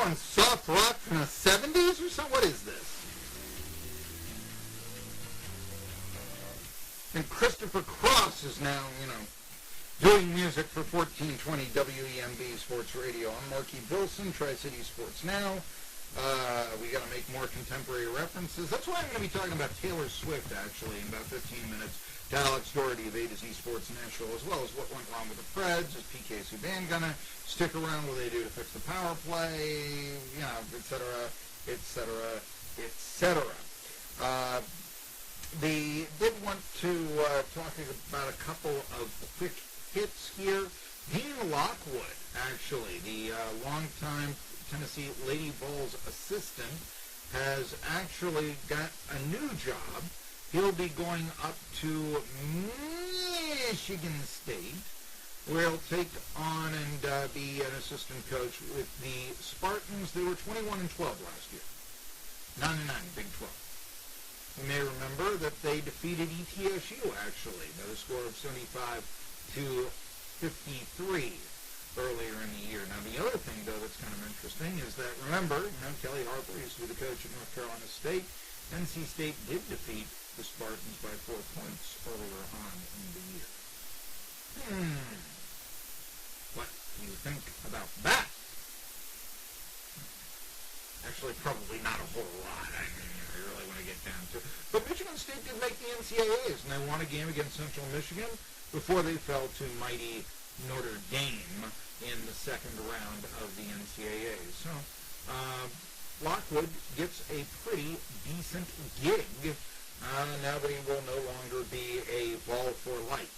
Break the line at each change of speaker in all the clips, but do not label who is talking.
going soft rock from the 70s or something? What is this? And Christopher Cross is now, doing music for 1420 WEMB Sports Radio. I'm Marky Billson, Tri-City Sports Now. We got to make more contemporary references. That's why I'm going to be talking about Taylor Swift, actually, in about 15 minutes. To Alex Doherty of A to Z Sports Nashville, as well as what went wrong with the Preds. Is PK Subban going to stick around? What do they do to fix the power play? Et cetera, et cetera, et cetera. They did want to talk about a couple of quick hits here. Dean Lockwood, actually, the longtime Tennessee Lady Vols assistant, has actually got a new job. He'll be going up to Michigan State, where he'll take on and be an assistant coach with the Spartans. They were 21-12 last year. 9-9, Big 12. You may remember that they defeated ETSU, actually, by the score of 75-53 earlier in the year. Now, the other thing, though, that's kind of interesting is that, remember, Kelly Harper used to be the coach at North Carolina State. NC State did defeat the Spartans by 4 points earlier on in the year. What do you think about that? Actually, probably not a whole lot. I mean, I really want to get down to it. But Michigan State did make the NCAAs, and they won a game against Central Michigan before they fell to mighty Notre Dame in the second round of the NCAAs. So, Lockwood gets a pretty decent gig now that he will no longer be a Vol for life.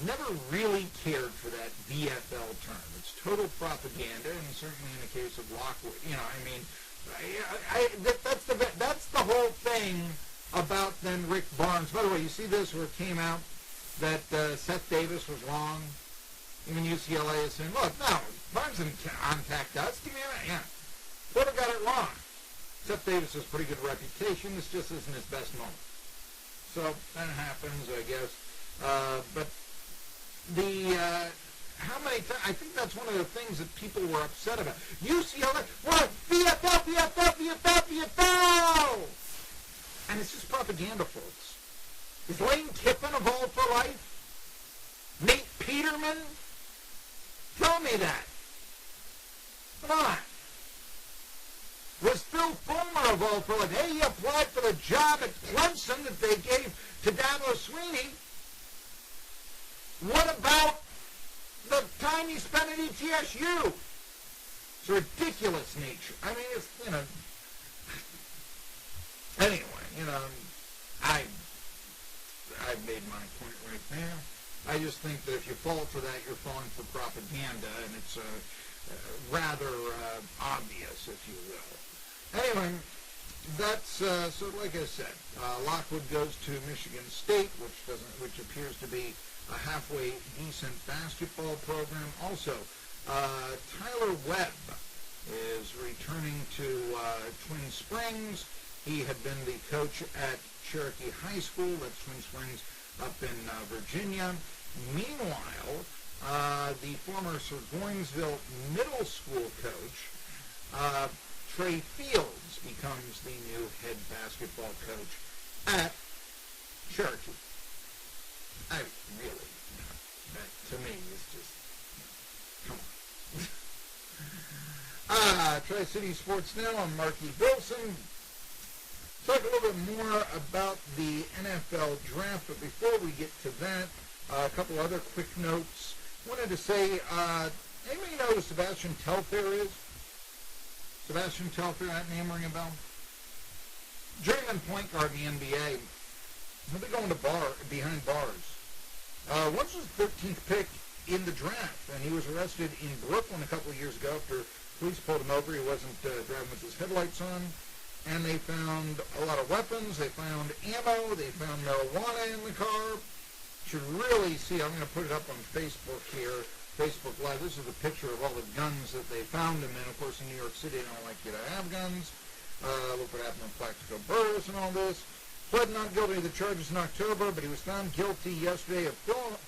Never really cared for that VFL term. It's total propaganda, and certainly in the case of Lockwood, that's the whole thing about then Rick Barnes. By the way, you see this where it came out that Seth Davis was wrong. Even UCLA is saying, look, no, Barnes didn't contact us. Give me a minute. Yeah. Porter got it wrong. Seth Davis has a pretty good reputation. This just isn't his best moment. So that happens, I guess. But how many times, I think that's one of the things that people were upset about. UCLA, what? VFL! And it's just propaganda, folks. Is Lane Kiffin a Vol for life? Nate Peterman? Tell me that. Come on. Was Phil Fulmer a Vol for life? Hey, he applied for the job at Clemson that they gave to Dabo Sweeney. What about the time he spent at ETSU? It's a ridiculous nature. I mean, it's, anyway, I've made my point right there. I just think that if you fall for that, you're falling for propaganda, and it's rather obvious, if you will. Anyway, that's so. Like I said, Lockwood goes to Michigan State, which appears to be a halfway decent basketball program. Also, Tyler Webb is returning to Twin Springs. He had been the coach at Cherokee High School. That's Twin Springs up in Virginia. Meanwhile, the former Burgensville Middle School coach, Trey Fields, becomes the new head basketball coach at Cherokee. I really, that to me is just, come on. Tri-City Sports Now, I'm Marky Billson. Talk a little bit more about the NFL draft, but before we get to that, a couple other quick notes. Wanted to say, anybody know who Sebastian Telfair is? Sebastian Telfair, that name ring a bell? Journeyman point guard in the NBA. He'll be going to behind bars. Once was the 13th pick in the draft, and he was arrested in Brooklyn a couple of years ago after police pulled him over. He wasn't driving with his headlights on. And they found a lot of weapons. They found ammo. They found marijuana in the car. You should really see, I'm going to put it up on Facebook here, Facebook Live. This is a picture of all the guns that they found him in. Of course, in New York City, they don't like you to have guns. Look what happened in Plaxico Burris and all this. Pled not guilty to the charges in October, but he was found guilty yesterday of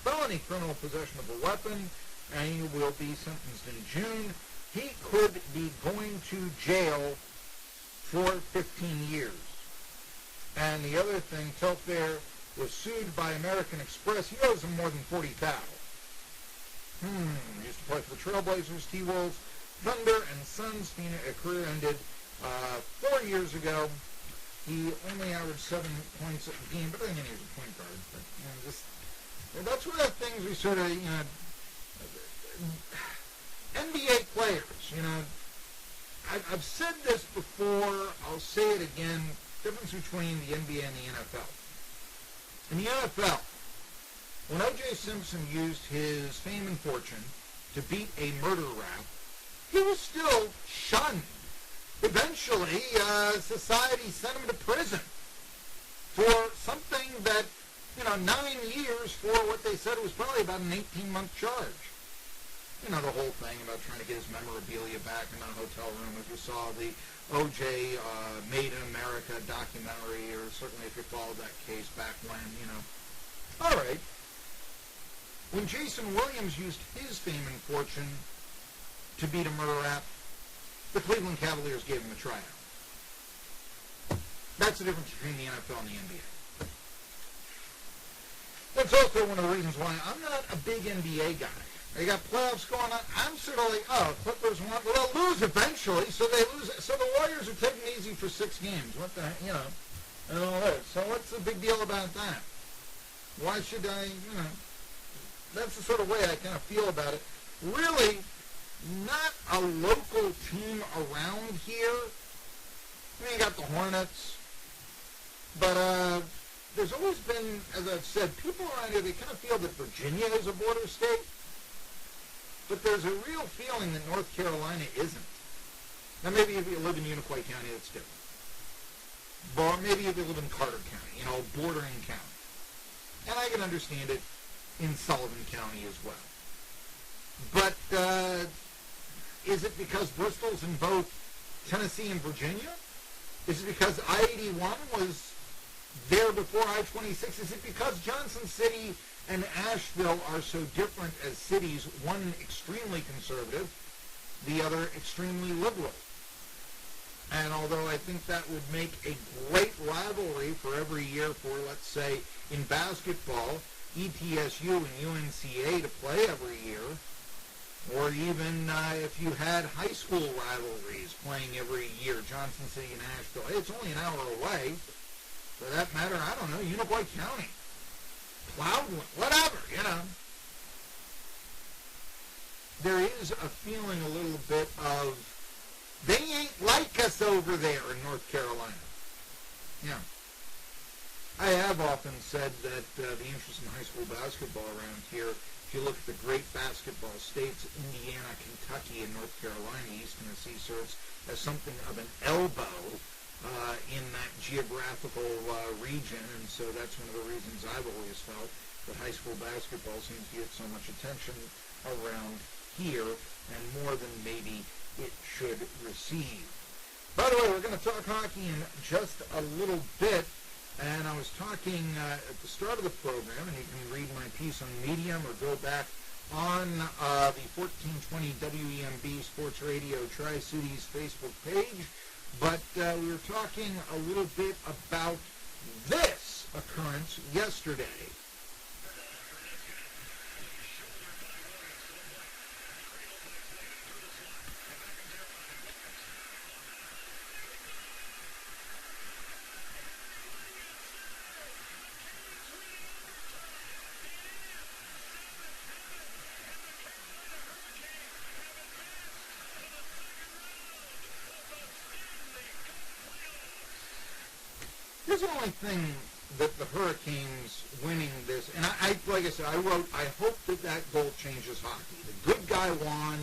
felony criminal possession of a weapon, and he will be sentenced in June. he could be going to jail for 15 years. And the other thing, Telfair was sued by American Express. He owes them more than $40,000. He used to play for the Trailblazers, T-Wolves, Thunder, and Suns. Career ended 4 years ago. He only averaged 7 points a game, but I think he was a point guard. But that's one of the things we sort of, NBA players, I've said this before, I'll say it again, difference between the NBA and the NFL. In the NFL, when O.J. Simpson used his fame and fortune to beat a murder rap, he was still shunned. Eventually, society sent him to prison for something that, 9 years for what they said was probably about an 18-month charge. The whole thing about trying to get his memorabilia back in a hotel room. If you saw the O.J. Made in America documentary, or certainly if you followed that case back when, All right. When Jason Williams used his fame and fortune to beat a murder rap, the Cleveland Cavaliers gave him a tryout. That's the difference between the NFL and the NBA. That's also one of the reasons why I'm not a big NBA guy. They got playoffs going on. I'm sort of like, Clippers want, well, they'll lose eventually, so they lose. So the Warriors are taking it easy for 6 games. What the, and all that. So what's the big deal about that? Why should I, that's the sort of way I kind of feel about it. Really, not a local team around here. You got the Hornets, but there's always been, as I've said, people around here, they kind of feel that Virginia is a border state, but there's a real feeling that North Carolina isn't. Now, maybe if you live in Unicoi County, that's different. But maybe if you live in Carter County, bordering county. And I can understand it in Sullivan County as well. But is it because Bristol's in both Tennessee and Virginia? Is it because I-81 was there before I-26? Is it because Johnson City and Asheville are so different as cities, one extremely conservative, the other extremely liberal? And although I think that would make a great rivalry for every year for, let's say, in basketball, ETSU and UNCA to play every year, or even if you had high school rivalries playing every year, Johnson City and Asheville, hey, it's only an hour away. For that matter, I don't know, Unicoi County, Plowwood, whatever, There is a feeling a little bit of, they ain't like us over there in North Carolina. Yeah. I have often said that the interest in high school basketball around here, if you look at the great basketball states, Indiana, Kentucky, and North Carolina, East Tennessee serves as something of an elbow in that geographical region, and so that's one of the reasons I've always felt that high school basketball seems to get so much attention around here, and more than maybe it should receive. By the way, we're going to talk hockey in just a little bit, and I was talking at the start of the program, and you can read my piece on Medium or go back on the 1420 WEMB Sports Radio Tri-Cities Facebook page, but we were talking a little bit about this occurrence yesterday. Here's the only thing that the Hurricanes winning this, and I like I said, I wrote, I hope that goal changes hockey. The good guy won,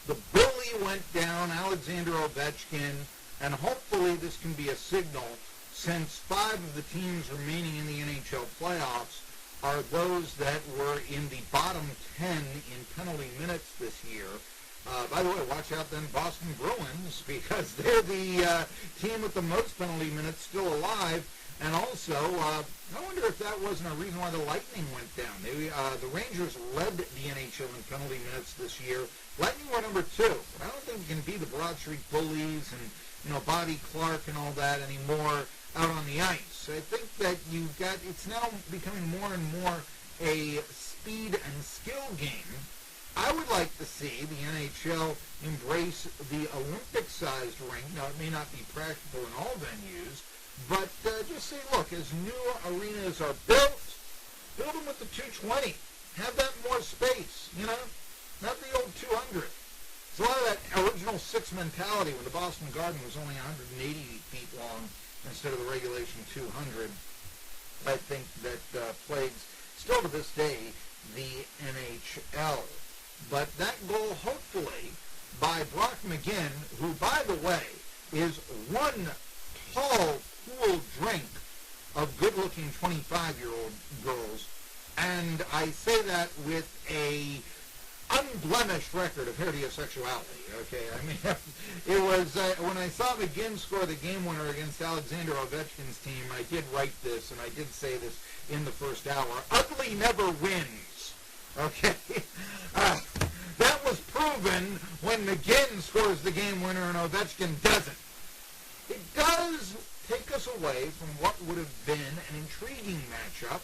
the bully went down, Alexander Ovechkin, and hopefully this can be a signal, since 5 of the teams remaining in the NHL playoffs are those that were in the bottom 10 in penalty minutes this year. By the way, watch out then Boston Bruins, because they're the team with the most penalty minutes still alive. And also, I wonder if that wasn't a reason why the Lightning went down. The Rangers led the NHL in penalty minutes this year. Lightning were number 2. But I don't think you can be the Broad Street Bullies and, Bobby Clark and all that anymore out on the ice. I think that it's now becoming more and more a speed and skill game. I would like to see the NHL embrace the Olympic-sized rink. Now, it may not be practical in all venues, but just say, look, as new arenas are built, build them with the 220. Have that more space, not the old 200. There's a lot of that original 6 mentality when the Boston Garden was only 180 feet long instead of the regulation 200. I think that plagues, still to this day, the NHL. But that goal, hopefully, by Brock McGinn, who, by the way, is one tall, cool drink of good-looking 25-year-old girls, and I say that with a unblemished record of heterosexuality, okay? I mean, it was, when I saw McGinn score the game winner against Alexander Ovechkin's team, I did write this, and I did say this in the first hour. Ugly never wins, okay? That was proven when McGinn scores the game winner and Ovechkin doesn't. It does take us away from what would have been an intriguing matchup,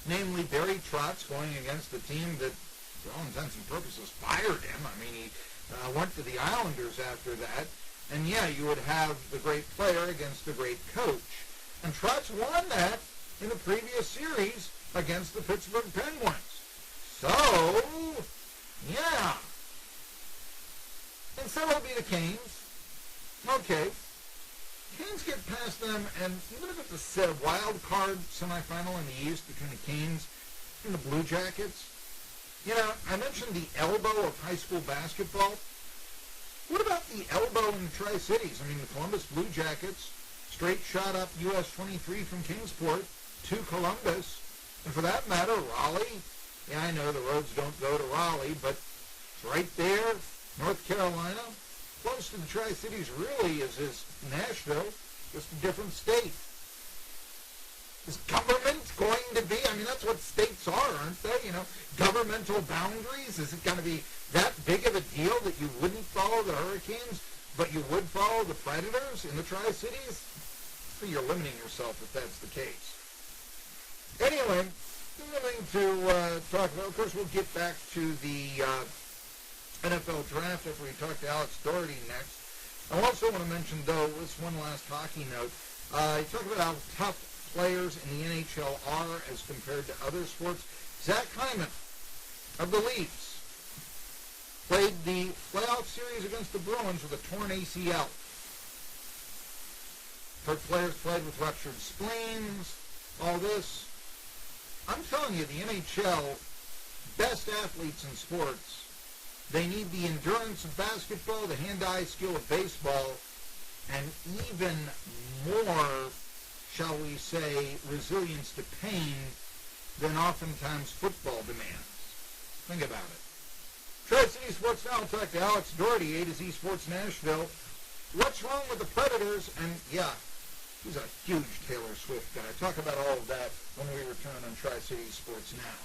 namely Barry Trotz going against the team that, for all intents and purposes, fired him. I mean, he went to the Islanders after that. And, yeah, you would have the great player against the great coach. And Trotz won that in the previous series against the Pittsburgh Penguins. So, yeah. And so it'll be the Canes. Okay. Canes get past them, and even if it's a wild card semifinal in the East between the Canes and the Blue Jackets, I mentioned the elbow of high school basketball. What about the elbow in the Tri-Cities? I mean, the Columbus Blue Jackets, straight shot up US 23 from Kingsport to Columbus. And for that matter, Raleigh. Yeah, I know the roads don't go to Raleigh, but it's right there, North Carolina. Close to the Tri-Cities really is Nashville, just a different state. Is government going to be, that's what states are, aren't they? Governmental boundaries? Is it going to be that big of a deal that you wouldn't follow the Hurricanes, but you would follow the Predators in the Tri-Cities? So you're limiting yourself if that's the case. Anyway, something to talk about. Of course, we'll get back to the NFL draft after we talk to Alex Doherty next. I also want to mention, though, this one last hockey note. You talk about how tough players in the NHL are as compared to other sports. Zach Hyman of the Leafs played the playoff series against the Bruins with a torn ACL. Players played with ruptured spleens, all this. I'm telling you, the NHL, best athletes in sports, they need the endurance of basketball, the hand-eye skill of baseball, and even more, shall we say, resilience to pain than oftentimes football demands. Think about it. Tri-City Sports Now, I'll talk to Alex Doherty, A to Z Sports Nashville. What's wrong with the Predators? And, yeah, he's a huge Taylor Swift guy. Talk about all of that when we return on Tri-City Sports Now.